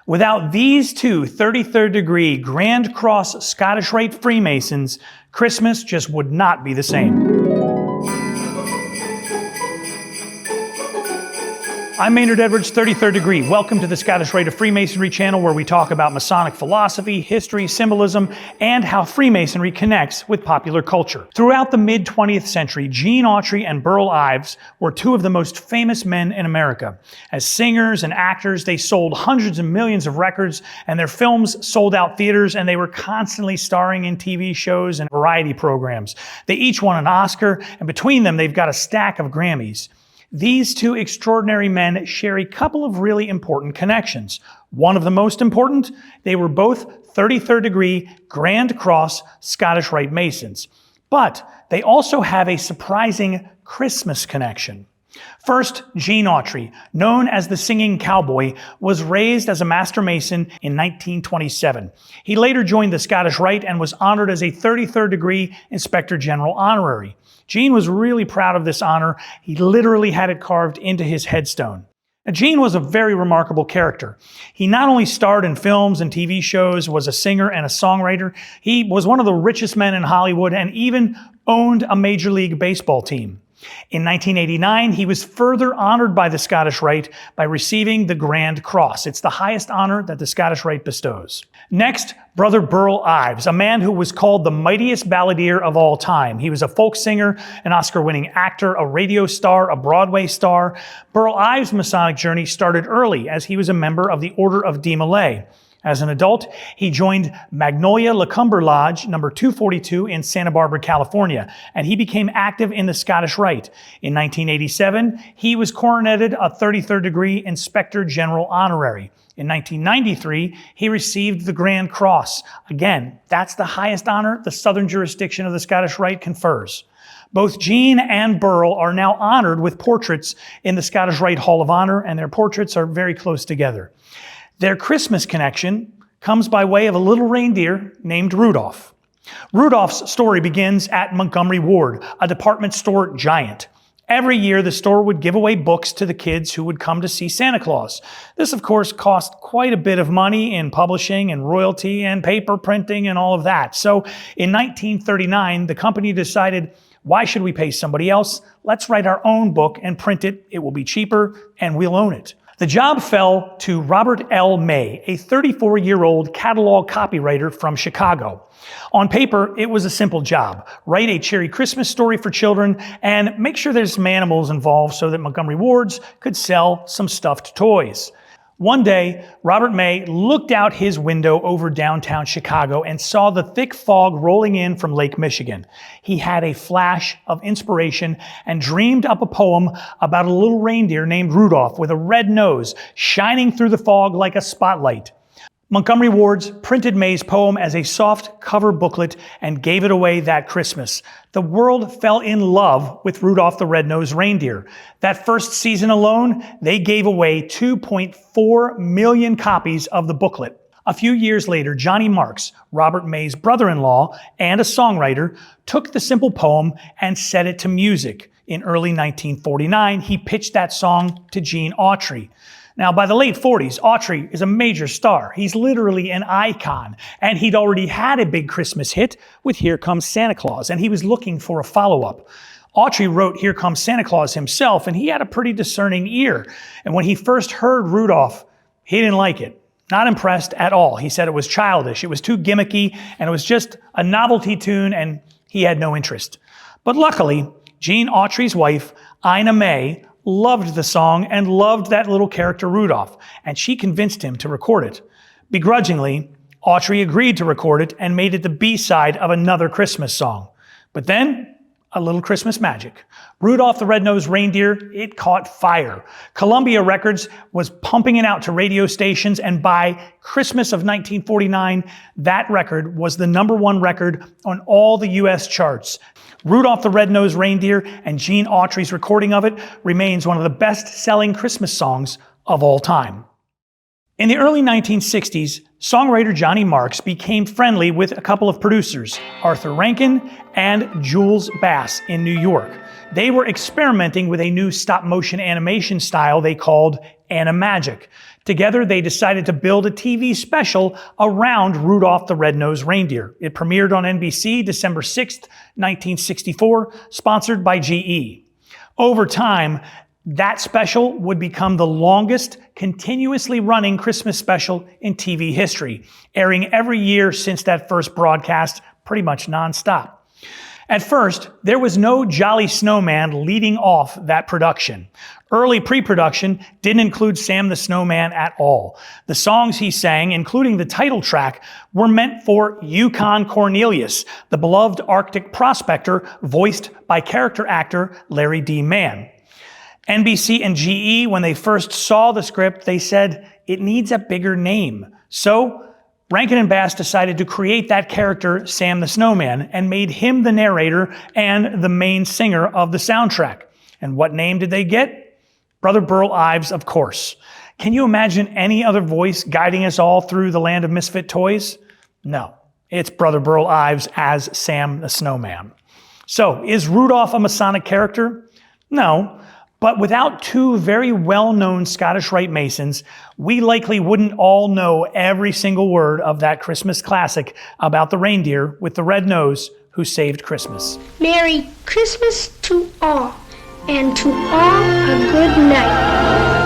Without these two 33rd degree Grand Cross Scottish Rite Freemasons, Christmas just would not be the same. I'm Maynard Edwards, 33rd degree. Welcome to the Scottish Rite of Freemasonry channel, where we talk about Masonic philosophy, history, symbolism, and how Freemasonry connects with popular culture. Throughout the mid-20th century, Gene Autry and Burl Ives were two of the most famous men in America. As singers and actors, they sold hundreds of millions of records, and their films sold out theaters, and they were constantly starring in TV shows and variety programs. They each won an Oscar, and between them, they've got a stack of Grammys. These two extraordinary men share a couple of really important connections. One of the most important, they were both 33rd degree Grand Cross Scottish Rite Masons. But they also have a surprising Christmas connection. First, Gene Autry, known as the Singing Cowboy, was raised as a Master Mason in 1927. He later joined the Scottish Rite and was honored as a 33rd degree Inspector General Honorary. Gene was really proud of this honor. He literally had it carved into his headstone. Now, Gene was a very remarkable character. He not only starred in films and TV shows, was a singer and a songwriter, he was one of the richest men in Hollywood and even owned a Major League Baseball team. In 1989, he was further honored by the Scottish Rite by receiving the Grand Cross. It's the highest honor that the Scottish Rite bestows. Next, Brother Burl Ives, a man who was called the mightiest balladeer of all time. He was a folk singer, an Oscar-winning actor, a radio star, a Broadway star. Burl Ives' Masonic journey started early as he was a member of the Order of DeMolay. As an adult, he joined Magnolia Lacumber Lodge number 242 in Santa Barbara, California, and he became active in the Scottish Rite. In 1987, he was coroneted a 33rd degree Inspector General Honorary. In 1993, he received the Grand Cross. Again, that's the highest honor the southern jurisdiction of the Scottish Rite confers. Both Gene and Burl are now honored with portraits in the Scottish Rite Hall of Honor, and their portraits are very close together. Their Christmas connection comes by way of a little reindeer named Rudolph. Rudolph's story begins at Montgomery Ward, a department store giant. Every year, the store would give away books to the kids who would come to see Santa Claus. This, of course, cost quite a bit of money in publishing and royalty and paper printing and all of that. So in 1939, the company decided, why should we pay somebody else? Let's write our own book and print it. It will be cheaper and we'll own it. The job fell to Robert Ina Mae, a 34-year-old catalog copywriter from Chicago. On paper, it was a simple job. Write a cheery Christmas story for children and make sure there's some animals involved so that Montgomery Wards could sell some stuffed toys. One day, Robert Mae looked out his window over downtown Chicago and saw the thick fog rolling in from Lake Michigan. He had a flash of inspiration and dreamed up a poem about a little reindeer named Rudolph with a red nose shining through the fog like a spotlight. Montgomery Ward's printed Mae's poem as a soft cover booklet and gave it away that Christmas. The world fell in love with Rudolph the Red-Nosed Reindeer. That first season alone, they gave away 2.4 million copies of the booklet. A few years later, Johnny Marks, Robert Mae's brother-in-law and a songwriter, took the simple poem and set it to music. In early 1949, he pitched that song to Gene Autry. Now, by the late 40s, Autry is a major star. He's literally an icon. And he'd already had a big Christmas hit with Here Comes Santa Claus, and he was looking for a follow-up. Autry wrote Here Comes Santa Claus himself, and he had a pretty discerning ear. And when he first heard Rudolph, he didn't like it. Not impressed at all. He said it was childish, it was too gimmicky, and it was just a novelty tune, and he had no interest. But luckily, Gene Autry's wife, Ina Mae, loved the song and loved that little character Rudolph, and she convinced him to record it. Begrudgingly, Autry agreed to record it and made it the B-side of another Christmas song. But then, a little Christmas magic. Rudolph the Red-Nosed Reindeer, it caught fire. Columbia Records was pumping it out to radio stations, and by Christmas of 1949, that record was the #1 record on all the U.S. charts. Rudolph the Red-Nosed Reindeer and Gene Autry's recording of it remains one of the best-selling Christmas songs of all time. In the early 1960s, songwriter Johnny Marks became friendly with a couple of producers, Arthur Rankin and Jules Bass in New York. They were experimenting with a new stop-motion animation style they called Animagic. Together, they decided to build a TV special around Rudolph the Red-Nosed Reindeer. It premiered on NBC December 6th, 1964, sponsored by GE. Over time, that special would become the longest continuously running Christmas special in TV history, airing every year since that first broadcast, pretty much nonstop. At first, there was no Jolly Snowman leading off that production. Early pre-production didn't include Sam the Snowman at all. The songs he sang, including the title track, were meant for Yukon Cornelius, the beloved Arctic prospector voiced by character actor Larry D. Mann. NBC and GE, when they first saw the script, they said, it needs a bigger name. So, Rankin and Bass decided to create that character, Sam the Snowman, and made him the narrator and the main singer of the soundtrack. And what name did they get? Brother Burl Ives, of course. Can you imagine any other voice guiding us all through the land of misfit toys? No, it's Brother Burl Ives as Sam the Snowman. So, is Rudolph a Masonic character? No. But without two very well-known Scottish Rite Masons, we likely wouldn't all know every single word of that Christmas classic about the reindeer with the red nose who saved Christmas. Merry Christmas to all, and to all a good night.